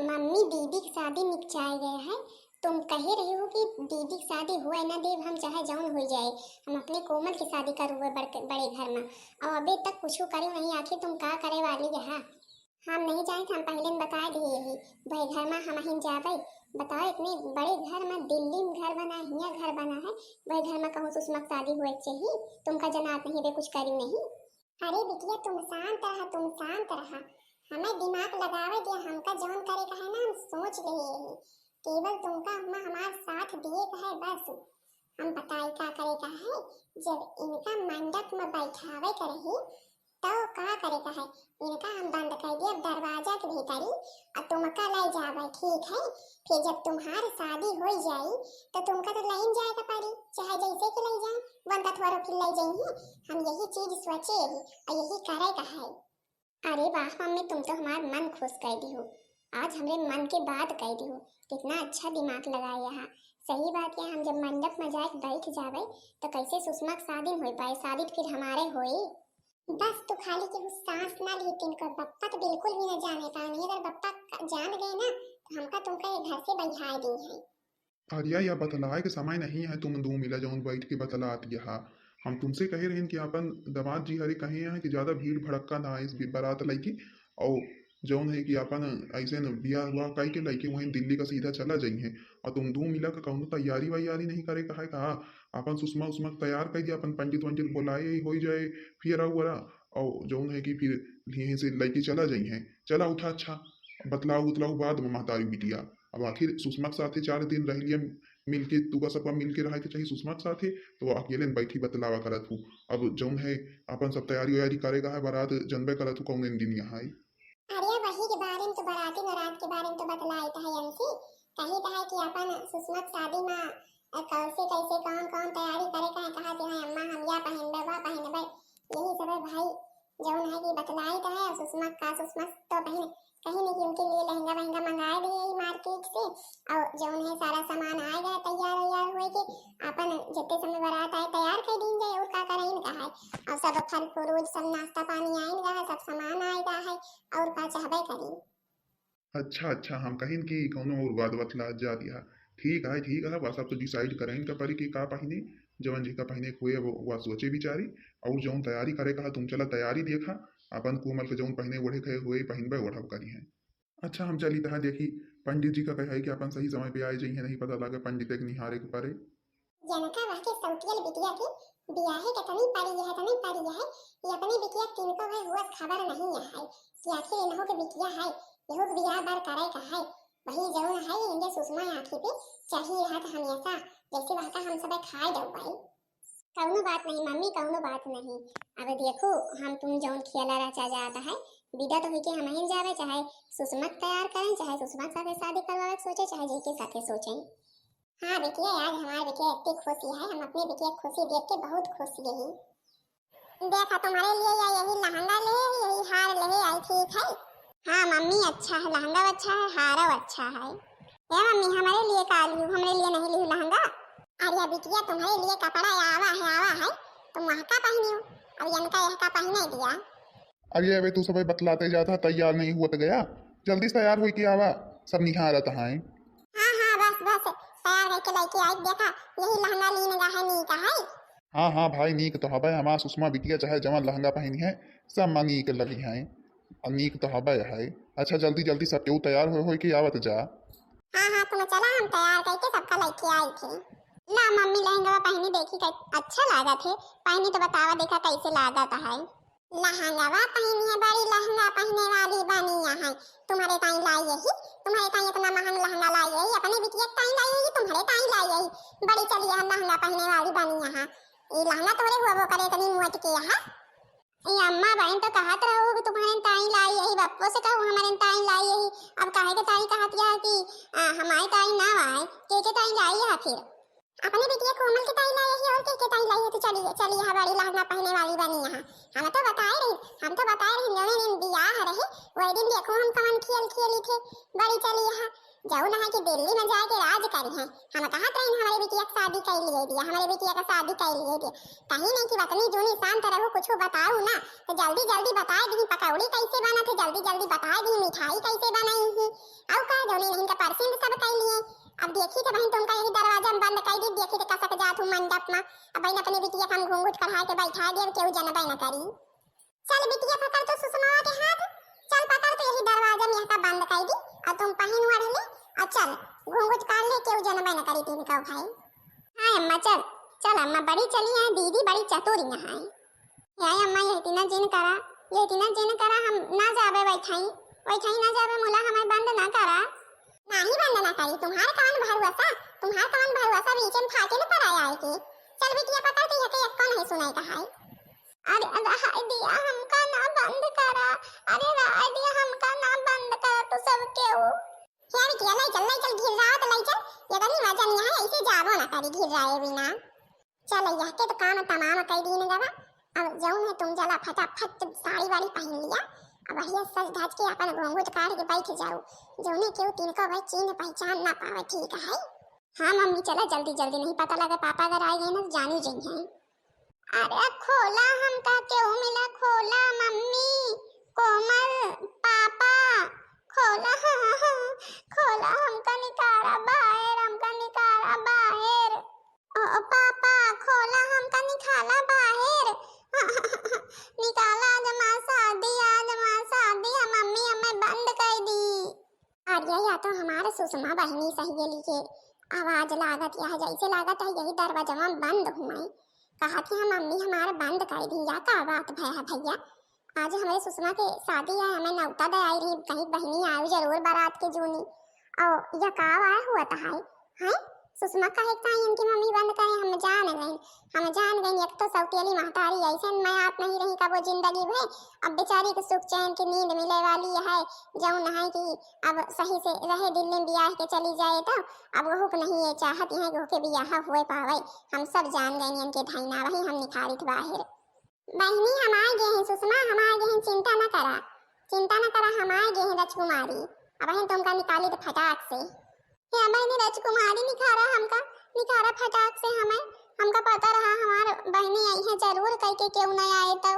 Mummy दीदी की शादी निपटाए गए है। तुम कहे रही हो कि दीदी की शादी हुए ना देव हम चाहे जौन हो जाए, हम अपने कोमल की शादी करूँ बड़े घर में। और अभी तक कुछ करी नहीं, आखिर तुम का करे वाली है? हम नहीं जाए हम पहले में बता दिए यही भाई घर में हम ही जाबे। बताओ इतने बड़े घर में, दिल्ली में घर बना है, यहाँ घर बना है, वही घर में कहूँ सुषमा की शादी हुए चाहिए। तुमका जनात नहीं बे कुछ करी नहीं। अरे बिटिया तुम शांत रहा, तुम शांत रहा। हमें दिमाग लगावे दिया, हमका जौन करे का है ना हम सोच लिए ही। केवल तुमका हम हमार साथ दिए का है बस। हम बताई का करे का है, जब इनका मंडप में बैठावे का रही तो का करे का है, इनका हम बंद कर दिया दरवाजा के भीतरी और तुमका ले जावे, ठीक है। फिर जब तुम्हारी शादी हो जाई तो तुमका तो लाइन जाए का पड़ी, चाहे जैसे के ले जाए वंदा थोड़ा फिर ले जाइए। हम यही चीज सोचे ही और यही करे का है। अरे वाह मम्मी, तुम तो हमारा मन खुश कर दी हो। आज हमरे मन की बात कह दी हो। कितना अच्छा दिमाग लगाया यहाँ। सही बात है, हम जब मंडप में जाके बैठ जावे तो कैसे सुषमा की शादी हो पाए, शादी फिर हमारे होई। बस तो खाली के सांस ना ली तिनकर, बप्पा तो बिल्कुल भी न जाने का नहीं। अगर बप्पा जान गए ना तो हमका तुमका घर से बैठा दी है। आर्या यह बतलाए के समय नहीं है, तुम दो मिला जौन बैठ के बतला दिया। हम तुमसे कहे रहे कि अपन दामाद जी हरे कहे हैं कि ज्यादा भीड़ भड़क्का ना इस बारात लईकी, और जौन है कि अपन ऐसे न बिया हुआ कह के लईके वहीं दिल्ली का सीधा चला जाइए। और तुम दो मिला का कहूँ तैयारी वैयारी नहीं करे कहा कहा अपन सुषमा उषमा तैयार कर दिया, अपन पंडित वंडित बुलाए हो जाए फिर वरा, और जौन है कि फिर यहीं से लईके चला जाइए। चला उठा अच्छा बतलाऊ उतलाऊ बाद में महतारी बिटिया। अब आखिर सुषमा के साथे 4 दिन रह लिया मिलके, तुका सबका मिलके रहा के चाहिए सुषमा के साथे, तो अकेले न बैठी बतलावा करत हूँ। अब जौन है अपन सब तैयारी वैयारी करेगा है, बारात जनबे करत हूँ कौन दिन यहाँ आई। अरे वही के बारे में तो बाराती बारात के बारे में तो बतलाई था यंसी। कही था कि अपन सुषमा की शादी में कैसे कैसे कौन कौन तैयारी करे का है, कहा कि है अम्मा हम या पहनबे वा पहनबे, यही सब है भाई। जौन है कि बतलाई था है सुषमा का, सुषमा तो पहने कहीं नहीं कि उनके लिए लहंगा वहंगा मंगाए दिए मार्केट से, और जौन है सारा सामान आएगा तैयार वैयार हुए के अपन जितने समय बारात आए तैयार कर दिन जाए। और का करें का है, और सब फल फ्रूट सब नाश्ता पानी आएगा है, सब सामान आएगा है, और का चाहबे करी। अच्छा अच्छा, हम कहीं कि कौनो और बात बतला जा दिया। ठीक है बस अब तो डिसाइड करें का परी कि का पहिने, जवन जी का पहिने हुए वो वह सोचे बिचारी। और जौन तैयारी करे कहा तुम चला तैयारी देखा, अपन कोमल के जौन पहिने ओढ़े कहे हुए पहिनबे ओढ़ब करी है। अच्छा हम चली तहा देखी पंडित जी का कहे कि अपन सही समय पे आए जाइए, नहीं पता लगे पंडित के निहारे के परे। जनका वह के सौतियल बिटिया की बियाहे के तनी पड़ी है, तनी पड़ी है। ये अपनी बिटिया किनको है हुआ खबर नहीं है कि आखिर इन्हों के बिटिया है, यहो के बियाह बार करे का है। वही जौन है इनके सुषमा आंखी पे चाहिए रहत हमेशा, जैसे वह का हम सब खाए दो भाई। कौनो बात नहीं मम्मी, कौनो बात नहीं। अब देखो हम तुम जौन खियाला रचा जाता है, विदा तो होके हम ही जावे, चाहे सुषमा तैयार करें, चाहे सुषमा के साथ शादी करवावे सोचे, चाहे जी के साथ सोचें। हाँ बेटिया, आज हमारे बेटिया इतनी खुशी है, हम अपनी बेटिया खुशी देख के बहुत खुश यही। देखा तुम्हारे लिए या यही लहंगा ले यही हार ले आई, ठीक है। हाँ मम्मी अच्छा है, लहंगा अच्छा है, हार अच्छा है। ये मम्मी हमारे लिए का लियो, हमारे लिए नहीं लियो लहंगा। अरे बिटिया तुम्हारे लिए कपड़ा आवा है, तुम वहाँ का पहनी हो, अब इनका यह का पहने दिया। अरे अबे तू सब बतलाते जाता, तैयार नहीं हुआ तो गया, जल्दी से तैयार हुई कि आवा सब निहारत है। हाँ हाँ बस बस तैयार करके लेके आई, देखा यही लहंगा लीने का है, नी का है। हाँ भाई नीक तो हबे, हमारा सुषमा बिटिया चाहे जवन लहंगा पहनी है सब माँ नीक लगी है, और नीक तो हबे है। अच्छा जल्दी जल्दी सब केहू तैयार हो कि आवत जा। हाँ हाँ तुम चला, हम तैयार करके सबका लेके आई थी। ला मम्मी लहंगा पहनी देखी अच्छा लागा थे, पहनी तो बतावा देखा कैसे लागा है। लहंगा पहनी है, बड़ी लहंगा पहने वाली बनी है, तुम्हारे ताई लाई यही, तुम्हारे ताई इतना महंगा लहंगा लाई यही, अपने बिटिया ताई लाई यही, तुम्हारे ताई लाई यही, बड़ी चली है लहंगा पहने वाली बनी है। ये लहंगा तोरे हुआ वो करे तनी मुट के यहाँ। ये अम्मा बहन तो कहत रहो कि तुम्हारे ताई लाई यही, बप्पो से कहूँ हमारे ताई लाई यही, अब काहे के ताई कहत या कि हमारी ताई ना आए, के ताई लाई है फिर अपने बिटिया कोमल के ताई लाई यही, और के ताई लाई है तो चलिए चलिए यहाँ बड़ी लहंगा पहने वाली बनी यहाँ। हम तो बताए रही जौने दिन बियाह रहे वही दिन देखो हम कमन खेली थे, बड़ी चली यहाँ जाऊ ना है कि दिल्ली में जाके राज करी है। हम कहा थे हमारे बिटिया की शादी कर लिए दिया, हमारे बिटिया का शादी कर लिए दिया, कहीं नहीं कि बतनी जूनी शांत रहो, कुछ बताओ ना तो जल्दी जल्दी बताए दी, पकौड़ी कैसे बना थे जल्दी जल्दी बताए दी, मिठाई कैसे बनाई थी, और बहन अपने बिटिया का हम घूंघट कढ़ा के बैठा दे केहू जनबे न करी। चल बिटिया पकड़ तो सुषमावा के हाथ, चल पकड़ तो यही दरवाजा में का बंद कर दी और तुम पहिन वड़ ले और चल घूंघट काढ़ ले केहू जनबे न करी तीन का भाई। हां अम्मा चल चल अम्मा बड़ी चली है दीदी बड़ी चतुर यहाँ है। याय अम्मा ये इतना जिन करा हम ना जावे बैठाई बैठाई ना जावे मोला हमें बंद ना करा। नहीं बंद ना करी तुम्हारे कौन भरवसा बीच में फाटे न पर आया है के। चल बेटिया पकड़ के यके एक नहीं सुनाई कहा है। अरे हाय दिया हमका ना बंद करा, अरे हाय दिया हमका ना बंद करा तो सब क्यों। यार बेटिया लाई चल घिर रहा तो लाई चल ये गनी मजा नहीं है ऐसे जावो ना करी घिर रहा है बिना। चल यह के तो काम तमाम कई दिन गवा अब जाऊं है तुम जला फटाफट साड़ी वाड़ी पहन लिया अब बढ़िया सज धज के अपन घूंघट काढ़ के बैठ जाओ जौने केहू तिनका भाई चीन पहचान ना पावे ठीक है। हाँ मम्मी चला जल्दी नहीं पता लगा पापा अगर आए गए ना तो जानी जाइए। अरे खोला हमका क्यों मिला खोला मम्मी कोमल पापा खोला खोला हमका निकाला बाहर ओ पापा खोला हमका निकाला बाहर निकाला आज मां शादी मम्मी हमें बंद कर दी। अरे या तो हमारे सुषमा बहनी सहेली के आवाज लागत या जैसे लागत है यही दरवाजा में बंद हुआ कहा कि हम मम्मी हमारे बंद कर दी या का बात भैया आज हमारे सुषमा के शादी है हमें नौता दे आई रही कहीं बहनी आई जरूर बारात के जूनी और यह का आया हुआ था है सुषमा का है इनकी मम्मी बंद करे हम जान गए एक तो सौतेली महतारी ऐसे मैं आप नहीं रही का वो जिंदगी भर अब बेचारी को सुख चैन की नींद मिले वाली है जौन है कि अब सही से रहे दिल्ली में ब्याह के चली जाए तो अब वह नहीं ये चाहत है कि ब्याह हुए पावे हम सब जान गए इनके धैना वही हम निखारित बाहर। बहनी हम आ गए हैं सुषमा हम आ गए हैं चिंता न करा हम आ गए हैं राजकुमारी अब बहन तुमका निकाली तो फटाक से बहनी राजकुमारी निखारा फटाक से हमका पता रहा हमार बहनी आई है जरूर कह के क्यों नहीं आए तो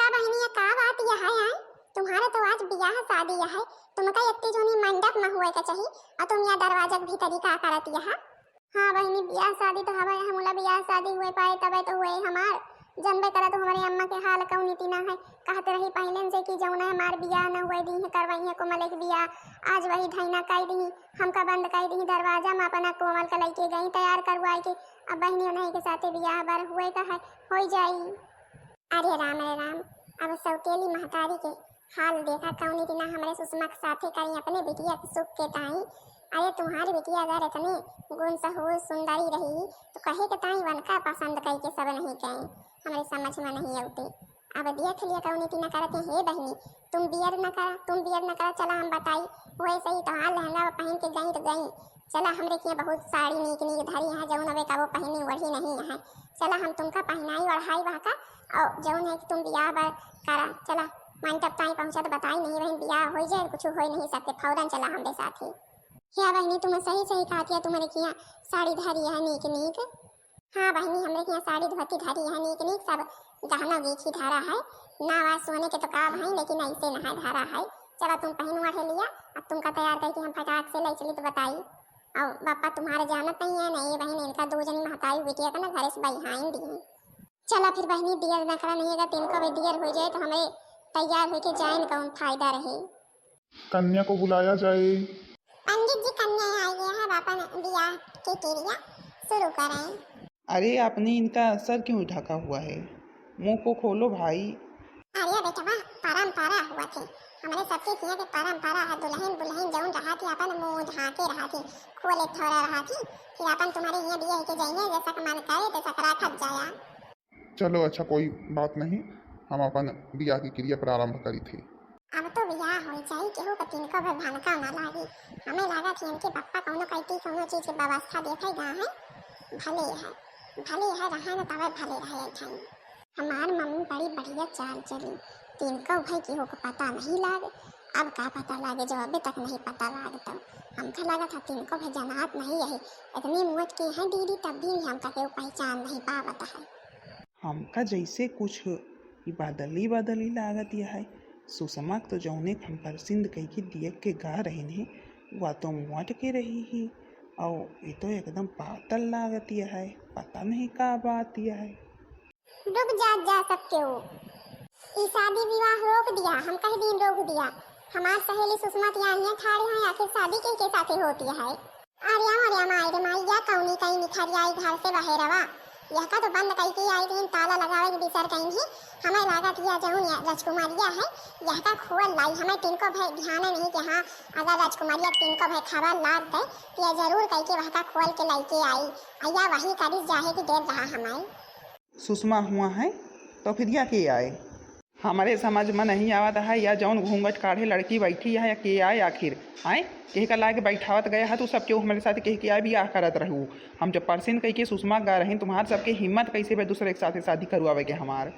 का बहनी का बात यह है तुम्हारा तो आज ब्याह शादी है तुमका इतनी जोनी मंडप में हुए का चाहिए और तुम यहाँ दरवाजा के भीतर का करत यहाँ। हाँ बहनी ब्याह शादी तो हवे हमला ब्याह शादी हुए पाए तबे तो हुए हमार जनबे करा तो हमारी अम्मा के हाल कौन नीति ना है कहते रही पहले से कि जौना हमार बियाह न हुए दी है करवाई है कोमल के बियाह आज वही धैना कह दी हमका बंद कर दी दरवाजा में अपना कोमल का लेके गई तैयार करवाए के अब बहनी नहीं के साथे बियाह बार हुए का है हो जाई। अरे राम अब सौतेली महतारी के हाल देखा कौन नीति ना हमारे सुषमा के साथे करी अपने बिटिया के सुख के ताई। अरे तुम्हारी बिटिया अगर इतनी गुण सहूर सुंदरी रही तो कहे के ताई वनका पसंद कई के सब नहीं कहें हमारे समझ में नहीं आती। अब देख लिया कौन नीति न करते हे बहनी तुम बियर न करा चला हम बताई वैसे ही तो हाल लहंगा पहन के गई तो गई चला हमरे के बहुत साड़ी नीक धरी है जौन अबे का वो पहनी वही नहीं है चला हम तुमका पहनाई ओढ़ाई वहाँ का और जौन है कि तुम बियाह बार करा चला मंडप ताई पहुँचा तो बताई नहीं बहन बियाह हो जाए कुछ हो नहीं सकते फौरन चला हमारे साथ ही। क्या बहनी तुम सही कहा किया तुम्हारे किया साड़ी धरी है नीक। हाँ बहनी हमरे यहाँ साड़ी धोती धरी है नीक सब गहना गीठी धारा है ना आवाज सोने के तो काम है लेकिन ऐसे नहा धारा है चला तुम पहन उठे लिया अब तुमका तैयार करके हम फटाक से ले चली तो बताई और पापा तुम्हारे जानत नहीं है नहीं बहन इनका दो जनी महतारी बिटिया का ना घर से बहाइन दी है। चला फिर बहनी दियर न करा नहीं अगर तिनका भी दियर हो जाए तो हमें तैयार होके जाए कौन फायदा रहे। कन्या को बुलाया जाए। पंडित जी कन्या आई गया है पापा ने बियाह की क्रिया शुरू करें। अरे आपने इनका सर क्यों ढका हुआ है मुंह को खोलो भाई। अरे बेटवा परंपरा हुआ थे हमारे सबके किया के परंपरा है दुल्हन जौन रहा थी अपन मुंह ढाके रहा थी खोले थोड़ा रहा थी फिर अपन तुम्हारे यहाँ बियाह के जाइए जैसा मन करे तैसा करा खप जाया। चलो अच्छा कोई बात नहीं हम अपन बियाह की क्रिया प्रारंभ करी थी। अब तो बियाह हो जाए केहू का तिनको भी भनका ना लागी हमें लगा थी इनके पप्पा कौनो कहती कौनो चीज की व्यवस्था देखे गा है भले है रहा न तब भले रहे थे। हमार मम्मी बड़ी बढ़िया चाल चली तिनको भाई केहू को पता नहीं लागे अब का पता लागे जो अभी तक नहीं पता लागता हमका लगा था तिनको भाई जनात नहीं है इतनी मुँह के हैं दीदी तब भी हमका केहू पहचान नहीं पावता है। हमका जैसे कुछ बादली लागत यह है सुषमा तो जौने हम परसिंद कह के दियक के गा रहे हैं वह तो मुँह के रही ही और ये तो एकदम पातल लागत है, पता नहीं का बात यह है। रुक जा सकते हो। ई शादी विवाह रोक दिया, हम कह दिन रोक दिया। हमार सहेली सुषमा यहाँ ठाड़े हैं, आखिर शादी के साथे होती है। अरे माई या कौनी कहीं निखर आई घर से बहेरवा, यह का तो बंद कई की आई थी, ताला लगावे के बिसर कहीं भी। हमें लागत या जौन राजकुमारिया है यह का खोल लाई, हमें तिनको भाई ध्यान नहीं कि हाँ अगर राजकुमारिया तिनको भाई खबर लाद दे तो यह जरूर कही के वह का खोल के लेके आई, या वही करी जाहे की देर रहा हमें। सुषमा हुआ है तो फिर या के आए, हमारे समझ में नहीं आवत है। या जौन घूंघट काढ़े लड़की बैठी है या के आए आखिर आए कह का ला के बैठावत गए है तो सब क्यों हमारे साथ कह के आए भी आ करत रहू। हम जब परसिन कह के सुषमा गा रहे तुम्हारे सबके हिम्मत कैसे भाई दूसरे के साथ शादी करवावे के हमार।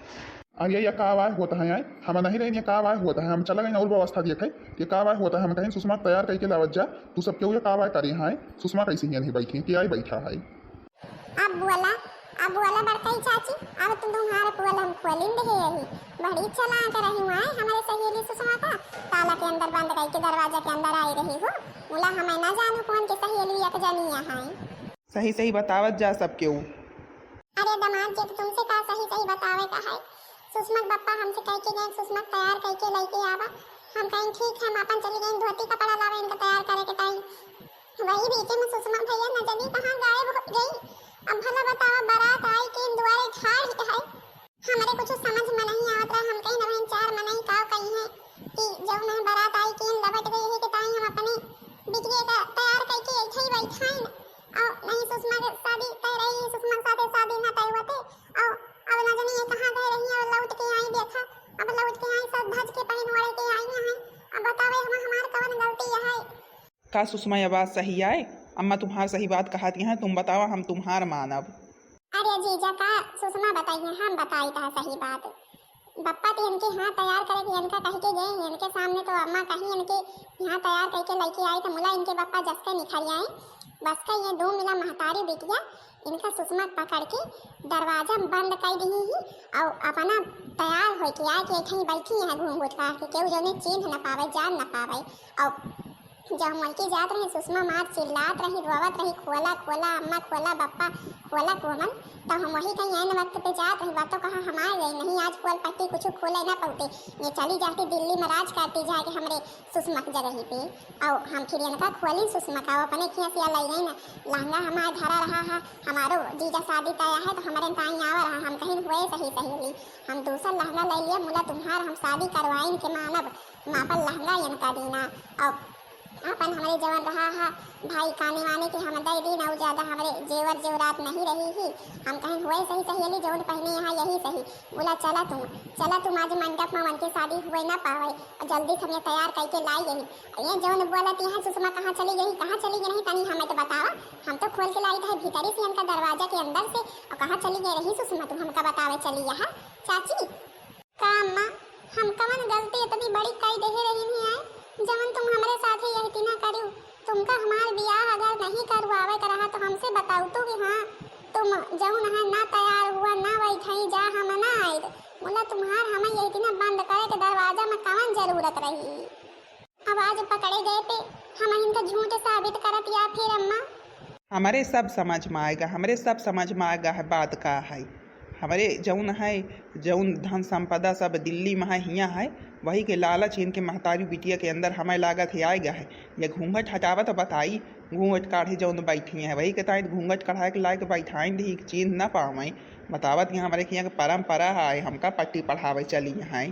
अरे ये का आवाज होता है यार, हम नहीं रहे का आवाज होता है, हम चला गए और व्यवस्था देखे ये का आवाज होता है। हम कहीं सुषमा तैयार करके लावत जा, तू सब क्यों ये का आवाज करे है। सुषमा कैसे नहीं बैठी कि आई बैठा है। अब बोला बड़काई चाची, अब तुम तुम्हारे पुअल हम खोलिन दे रही बड़ी चला कर रही हुआ है। हमारे सहेली सुषमा का ताला के अंदर बंद करके दरवाजा के अंदर आई रही हो। बोला हमें ना जानू कौन के सहेली एक जनी है। सही बतावत जा सब क्यों। अरे दामाद जी तुमसे का सही बतावे का है। सुषमा पप्पा हमसे कह के गए सुषमा तैयार करके लेके आवा। हम कहीं ठीक है, हम अपन चली गई धोती कपड़ा लावे इनका तैयार करे के टाइम। वही बीच में सुषमा भैया न जानी कहाँ गायब हो गई। अब भला बतावा बारात आई के दुआरे ठाड़ है। हमारे कुछ समझ में नहीं आवत रहा। हम कहीं न चार मनाई का कही है कि जब मैं बारात आई के लबट गई है कि ताई हम अपने बिजली का तैयार करके ऐसे ही बैठा है और नहीं सुषमा के शादी कर रही है, सुषमा के साथ शादी ना तय होते और अब न जानी ये कहां गए रही है और लौट के आई देखा। अब लौट के आई सब भज के पहन ओढ़ के आई है। अब बतावे हम हमार कौन गलती है। का सुषमा ये बात सही आए? अम्मा तुम्हार सही बात कहती हैं, तुम बताओ हम तुम्हार मानब। अरे जीजा का सुषमा बताइए, हम बताई था सही बात। बप्पा तो इनके यहाँ तैयार करे कि इनका कह के गए इनके सामने तो अम्मा कहीं इनके यहाँ तैयार करके लेके आई तो मुला इनके बप्पा जस के निखर आए। बस का ये दो मिला महतारी बिटिया इनका सुषमा पकड़ के दरवाजा बंद कर दी ही और अपना तैयार हो के आए कि कहीं बैठी है घूम घूट के केहू जो ने चिन्ह न पावे जान न पावे। और जब मलकी जात रही सुषमा मार चिल्लात रही रोवत रही खोला खोला अम्मा खोला बप्पा खोला कोमल। तब हम वही कहीं एन वक्त पे जात रही बातों कहा हमारे गई नहीं आज खोल पट्टी कुछ खोले ना पौते ये चली जाती दिल्ली में राज करती जाके हमरे सुषमा की जगह पे। और हम फिर इनका खोली सुषमा का अपने किया सिया लाई गई ना लहंगा हमारे धरा रहा है। हमारो जीजा शादी तय है तो हमारे ताई आवा रहा। हम कहीं हुए सही सहेली हम दूसरा लहंगा ले लिया मुला तुम्हार हम शादी करवाइन के मानब मापल लहंगा इनका दीना और अपन हमारे जवान रहा है भाई काने वाने के हम दे दी ना ज्यादा हमारे जेवर जेवरात नहीं रही ही। हम कहीं हुए सही सहेली जौन पहने यहाँ यही सही। बोला चला तुम आज मंडप में मन की शादी हुए ना पावे और जल्दी से हमें तैयार करके लाई गई। ये जौन बोलती है सुषमा कहाँ चली गई नहीं तनी हमें तो बतावा। हम तो खोल के लाई था भीतरी से इनका दरवाजा के अंदर से और कहाँ चली गई रही सुषमा तुम हमका बतावे चली यहाँ चाची का अम्मा हम कवन गलती इतनी बड़ी कई दे रही है जवन तुम हमारे साथ यही तीना करियो। तुमका हमार बियाह अगर नहीं करवावे का रहा तो हमसे बताओ तो कि हाँ तुम जौन है ना तैयार हुआ ना बैठाई जा हम ना आए। बोला तुम्हार हमें यही तीना बंद करे के दरवाजा में कवन जरूरत रही। अब आज पकड़े गए पे हम इनका झूठ साबित करत या फिर अम्मा। हमारे सब समझ में आएगा, हमारे सब समझ में आएगा है बात का है। हमारे जौन है जौन धन संपदा सब दिल्ली में है हियाँ है वही के लालच इनके महतारी बिटिया के अंदर हमें लागत है आएगा है। ये घूंघट हटावत बताई घूंघट काढ़े जौन बैठी है वही के ताइन घूंघट कढ़ाए के लायक बैठाइन दी चिन्ह न पावे बतावत यहाँ हमारे यहाँ के परंपरा है हमका पट्टी पढ़ावे चली है।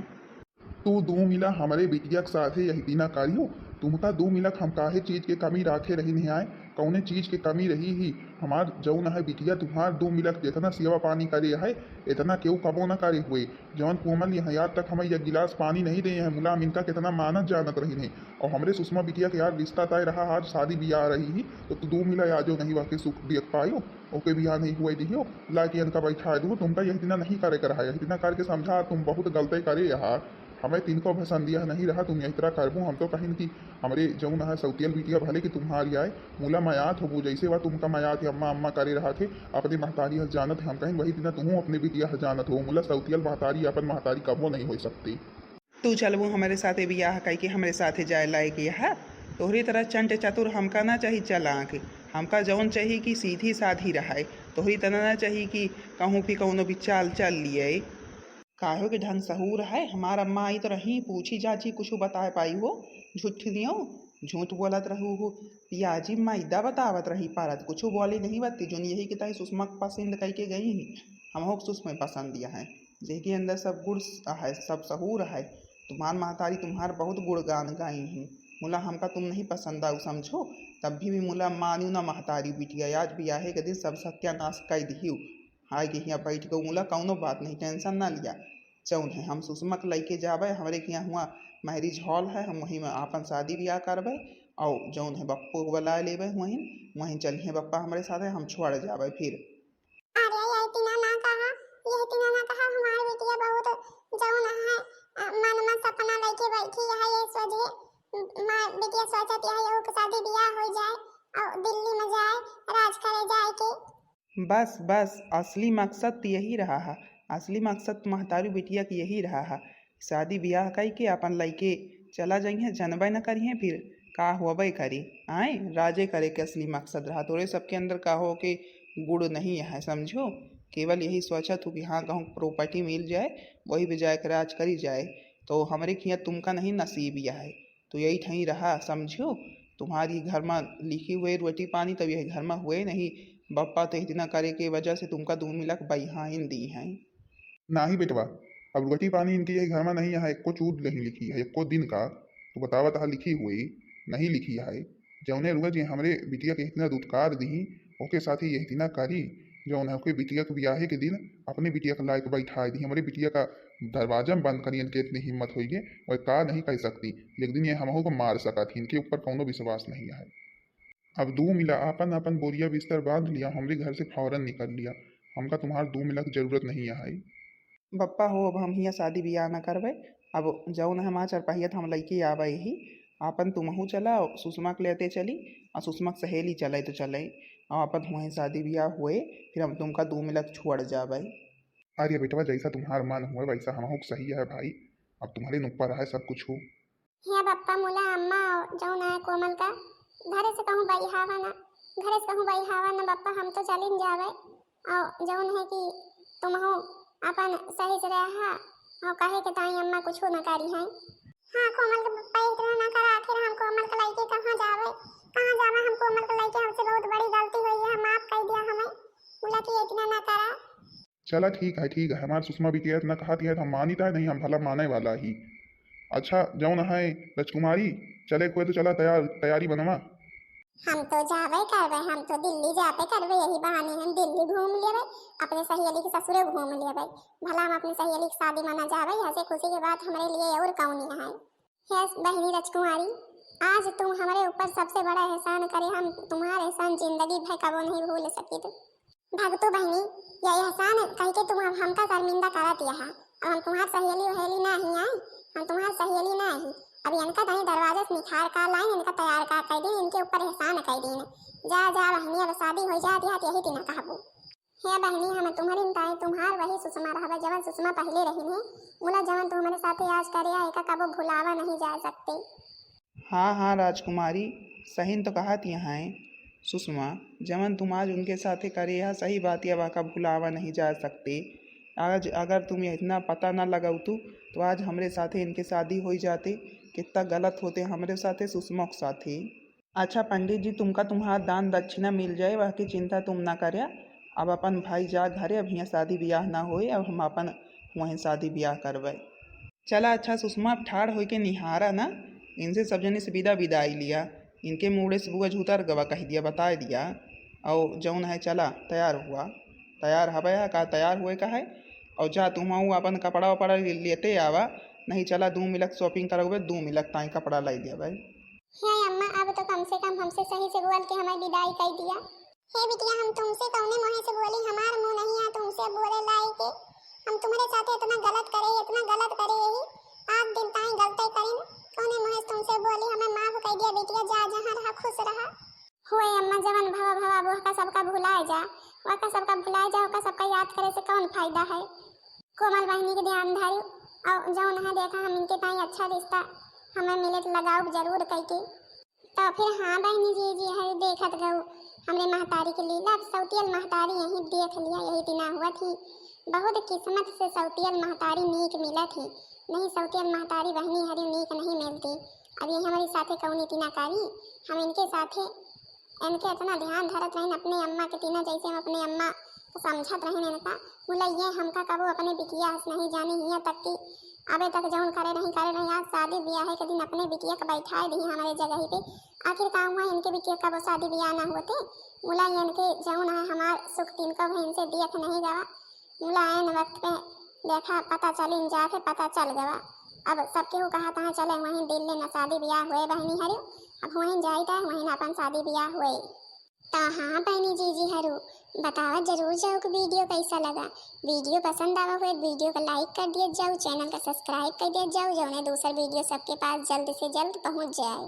तू दो मिला हमारे बिटिया के साथ यही तीना करियो। तुमका 2 मिनट हम काहे चीज के कमी राखे रही नहीं आए कौने चीज के कमी रही ही। हमार जौन है बिटिया तुम्हार 2 मिनट जितना सेवा पानी करे है इतना क्यों कबो न करे हुए। जौन कोमल यहाँ याद तक हमें यह गिलास पानी नहीं दे है मुला इनका कितना मानत जानत रही नहीं। और हमारे सुषमा बिटिया के यार रिश्ता तय रहा आज शादी ब्याह रही ही तो 2 मिला आजो नहीं वाकई सुख देख पायो ओके ब्याह नहीं हुए दियो ला के इनका बैठा दू। तुमका यही दिना नहीं करे कर यही दिना करके समझा तुम बहुत गलती करे यहाँ हमें तिनको पसंद दिया नहीं रहा तुम यही तरह करबो। हम तो कहीं कि हमारे जौन है सौतियल बिटिया भले कि तुम्हारी आए मूला मयात हो जैसे वह तुमका मयात अम्मा अम्मा करे रहा थे अपनी महतारी हस जानत है। हम कहीं वही दिन तुम अपने बिटिया हस जानत हो मूला सौतियल महतारी अपन महतारी कबो नहीं हो सकती। तू चलबू हमारे साथे बियाह कह के हमारे साथे जाए लायक यह तोहरी तरह चंट चतुर हमका ना चाहिए चला के हमका जौन चाहिए कि सीधी साधी रहे, तोहरी तना ना चाहिए कि कहूँ भी कौनो भी चाल चल लिए। काहो के ढंग सहूर है, हमार अम्मा आई तो रही पूछी जाची कुछ बताए पाई हो, झूठ दियो झूठ बोलत रहू हो। पियाजी मैदा बतावत रही पारत कुछ बोली नहीं बत्ती जोन यही के तही सुषमा पसंद कह के गई ही, हम सुषमा पसंद दिया है जेके अंदर सब गुड़ है, सब सहूर है। तुम्हार महतारी तुम्हार बहुत गुणगान गाई ही, मुला हमका तुम नहीं पसंद आऊ समझो, तब भी मुला मानू ना महतारी बिटिया, आज भी आहे के दिन सब सत्यानाश कर दिहू। हाय के यहाँ बैठ के मुला कौनो बात नहीं, टेंशन ना लिया। जौन है हम सुषमा के लैके जाबे, हमरे के यहाँ हुआ मैरिज हॉल है, हम वहीं में आपन शादी ब्याह करबे और जौन है बप्पो को बुला लेबे, वहीं वहीं चलिए बप्पा हमारे साथ है, हम छोड़ जाबे फिर। अरे ये इतना ना कहा, ये इतना ना कहा, हमारी बिटिया बहुत जौन है मन में सपना लेके बैठी है, ये सोचे मां बिटिया सोचत है यहू के शादी ब्याह हो जाए और दिल्ली में जाए राज करे जाए के। बस बस असली मकसद तो यही रहा है, असली मकसद महतारू बिटिया की यही रहा है, शादी ब्याह कई के अपन लैके चला जाइए, जनबे न करिए फिर का होबे करी, आए राजे करे के असली मकसद रहा। तोरे सबके अंदर का हो के गुड़ नहीं है समझो, केवल यही सोचा तू कि हाँ कहूँ प्रॉपर्टी मिल जाए वही भी जाए कर राज करी जाए, तो हमारे खिया तुमका नहीं नसीब यह है, तो यही ठही रहा समझो। तुम्हारी घर में लिखी हुए रोटी पानी तब यही घर में हुए नहीं, बप्पा तो इतना करे के वजह से तुमका 2 मिलक बहिहाइन दी हैं। ना ही बेटवा, अब रोटी पानी इनके ये घर में नहीं है, एको चूट नहीं लिखी है, एको दिन का तो बतावा तहा लिखी हुई नहीं लिखी है। जौने रुआ जी हमरे बिटिया के इतना दुत्कार दी ओके साथ ही यही दिना करी, जौन है ओके बिटिया के ब्याहे के दिन अपने बिटिया के लायक बैठा दी, हमारे बिटिया का दरवाजा में बंद करी, इनके इतनी हिम्मत हुई है और का नहीं कह सकती, एक दिन ये हमहू को मार सका थी, इनके ऊपर कोनो विश्वास नहीं है। अब 2 मिला अपन अपन बोरिया बिस्तर बांध लिया, हमरे घर से फौरन निकल लिया, हमका तुम्हार 2 मिला की जरूरत नहीं है। बप्पा हो अब हम हियाँ शादी ब्याह न करबे, अब जौन है माँ चरपहिया हम लैके आबे ही, आपन तुमहू चला सुषमा के लेते चली और सुषमा के सहेली चले तो चले और अपन हुए शादी ब्याह हुए, फिर हम तुमका 2 मिलक छोड़ जाबे। अरे बेटवा जैसा तुम्हार मन हुआ वैसा हमहू सही है भाई, अब तुम्हारे ऊपर है सब कुछ हो। हिया बप्पा मुला अम्मा जौन है कोमल का घरे से कहूँ बहिहावा ना, घरे से कहूँ बहिहावा ना बप्पा, हम तो चलिन जावे और जौन है कि तुमहू अपन सही से रहा और कहे के ताई अम्मा कुछ न करी है। हाँ कोमल के पप्पा इतना ना करा, आखिर हम कोमल के लइके कहाँ जावे, हम कोमल के लइके, हमसे बहुत बड़ी गलती हुई है, माफ कर दिया हमें, बोला कि इतना ना करा। चला ठीक है, हमारे सुषमा बिटिया इतना कहती है तो हम मानीता है नहीं, हम भला माने वाला ही। अच्छा जौन है राजकुमारी चले कोई तो चला तैयारी बनवा। हम तो जावे करवे, हम तो दिल्ली जाते करवे, यही बहाने हम दिल्ली घूम लेवे, अपने सहेली के ससुरे घूम लेवे, भला हम अपनी सहेली की शादी मना जावे, हंसे खुशी के बात हमारे लिए और कौन है। बहनी राजकुमारी, आज तुम हमारे ऊपर सबसे बड़ा एहसान करे, हम तुम्हारा एहसान जिंदगी भर कबो नहीं भूल सकी। तो भगतू बहनी यह एहसान कह के तुम हमका शर्मिंदा करा दिया है, अब हम तुम्हार सहेली वहेली ना ही आई, हम तुम्हार सहेली ना ही, अब इनका कहीं दरवाजे से निखार का लाइन इनका तैयार का कर दिन, इनके ऊपर एहसान कर दिन, जा जा बहनी अब शादी हो जा दिया यही दिन कहबू। हे बहनी हम तुम्हारी ताई तुम्हार वही सुषमा रहबे जवन सुषमा पहले रही है, मुला जवन तू हमारे साथे आज करे है का कबो भुलावा नहीं जा सकते। हाँ हाँ राजकुमारी, सही तो कहा यहाँ है सुषमा, जवन तुम आज उनके साथे करे यह सही बात या वाका भुलावा नहीं जा सकते। आज अगर तुम्हें इतना पता ना लगाउतू तो आज हमरे साथे इनके शादी हो जाते, कितना गलत होते हमारे साथे सुषमा के साथे। अच्छा पंडित जी तुमका तुम्हारा दान दक्षिणा मिल जाए, वह की चिंता तुम ना करिया, अब अपन भाई जा घरे, अब यहाँ शादी ब्याह ना होए, अब हम अपन वहीं शादी ब्याह करवे। चला अच्छा सुषमा ठाड़ हो के निहारा ना, इनसे सब जने से विदाई लिया, इनके मुड़े से बुआ झूतर गवा कह दिया बता दिया, और जौन है चला तैयार हुआ, तैयार हवे का तैयार हुए का है, और जा तुम अपन कपड़ा वपड़ा लेते आवा, नहीं चला 2 मिलक शॉपिंग करोगे 2 मिलक ताई कपड़ा लाई दिया भाई। हे अम्मा अब तो कम से कम हमसे सही से बोल के हमें विदाई कर दिया। हे बिटिया हम तुमसे कौने मोहे से बोली, हमार मुंह नहीं है तुमसे बोले लाई के, हम तुम्हारे साथ इतना गलत करे यही आज दिन ताई गलती करी, कौने मोहे से तुमसे बोली, हमें माफ कर दिया बिटिया, जा जहाँ रहा खुश रहा। होए अम्मा जवन भवा भवा वो का सबका भुलाए जा, वो का सबका भुलाए जा, वो का सबका याद करे से कौन फायदा है। कोमल बहनी के ध्यान धारियो और जौन है देखा हम इनके ताई अच्छा रिश्ता हमें मिले तो लगाओ जरूर कह के। तो फिर हाँ बहनी जी है देखत गऊ हमरे महतारी के लीला। सौतियल महतारी यही देख लिया, यही दिना हुआ थी। बहुत किस्मत से सौतियल महतारी नीक मिला थी, नहीं सौतियल महतारी बहनी हरी नीक नहीं मिलती। अब ये हमारे साथे कौनी तीना कारी, हम इनके साथे इनके इतना ध्यान धरत रहें अपने अम्मा के तीना, जैसे हम अपने अम्मा को समझत रहें इनका। बोला ये हमका कबो अपने बिटिया हंस नहीं जानी हिया तक की अबे तक जौन करे नहीं आज शादी ब्याह के दिन अपने बिटिया का बैठाए दी हमारे जगह पे। आखिर का हुआ इनके बिटिया का वो शादी ब्याह ना होते। बोला इनके जौन है हमार सुख तिनका भी इनसे देख नहीं गवा। बोला एन वक्त पे देखा पता चली जाके पता चल गवा। अब सबके कहा तहाँ चले वहीं दिल लेना शादी ब्याह हुए बहनी हरू। अब वहीं जाता है वहीं अपन शादी ब्याह हुए। तो हाँ बहनी जी हरू बतावा जरूर जाओ कि वीडियो कैसा लगा। वीडियो पसंद आवा हुए वीडियो को लाइक कर दिया जाओ, चैनल का सब्सक्राइब कर दिया जाओ, जो दूसरा वीडियो सबके पास जल्द से जल्द पहुंच जाए।